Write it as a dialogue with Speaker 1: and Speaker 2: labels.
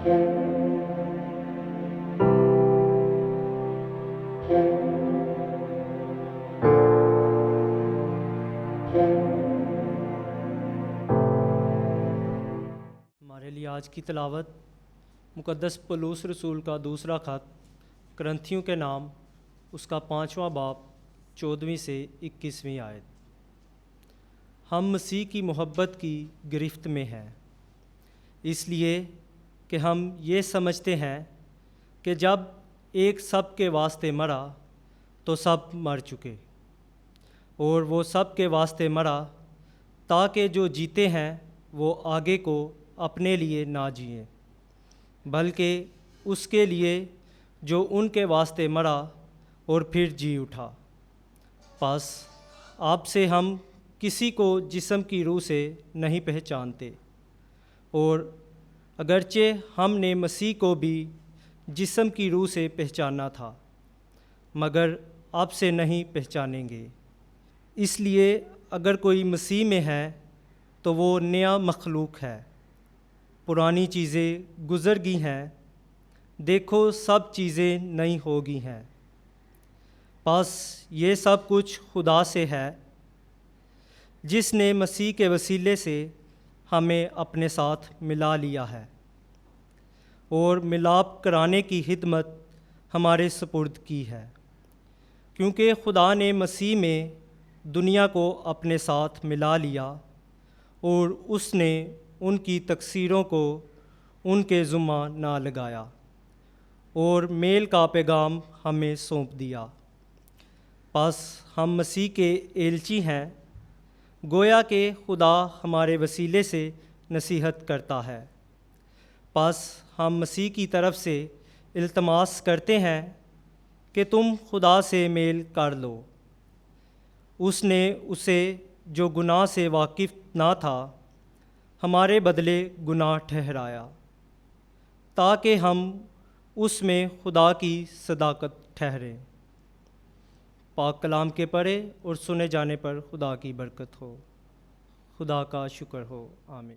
Speaker 1: ہمارے لیے آج کی تلاوت مقدس پولس رسول کا دوسرا خط کرنتھیوں کے نام، اس کا 5واں باب 14ویں سے 21ویں آیت۔ ہم مسیح کی محبت کی گرفت میں ہیں، اس لیے کہ ہم یہ سمجھتے ہیں کہ جب ایک سب کے واسطے مرا تو سب مر چکے، اور وہ سب کے واسطے مرا تاکہ جو جیتے ہیں وہ آگے کو اپنے لیے نہ جئیں، بلکہ اس کے لیے جو ان کے واسطے مرا اور پھر جی اٹھا۔ پس آپ سے ہم کسی کو جسم کی روح سے نہیں پہچانتے، اور اگرچہ ہم نے مسیح کو بھی جسم کی روح سے پہچانا تھا، مگر اب سے نہیں پہچانیں گے۔ اس لیے اگر کوئی مسیح میں ہے تو وہ نیا مخلوق ہے، پرانی چیزیں گزر گئی ہیں، دیکھو سب چیزیں نئی ہو گئی ہیں۔ بس یہ سب کچھ خدا سے ہے، جس نے مسیح کے وسیلے سے ہمیں اپنے ساتھ ملا لیا ہے اور ملاپ کرانے کی خدمت ہمارے سپرد کی ہے، کیونکہ خدا نے مسیح میں دنیا کو اپنے ساتھ ملا لیا اور اس نے ان کی تقصیروں کو ان کے ذمہ نہ لگایا اور میل کا پیغام ہمیں سونپ دیا۔ پس ہم مسیح کے ایلچی ہیں، گویا کہ خدا ہمارے وسیلے سے نصیحت کرتا ہے۔ پس ہم مسیح کی طرف سے التماس کرتے ہیں کہ تم خدا سے میل کر لو۔ اس نے اسے جو گناہ سے واقف نہ تھا ہمارے بدلے گناہ ٹھہرایا، تاکہ ہم اس میں خدا کی صداقت ٹھہریں۔ پاک کلام کے پڑھے اور سنے جانے پر خدا کی برکت ہو۔ خدا کا شکر ہو، آمین۔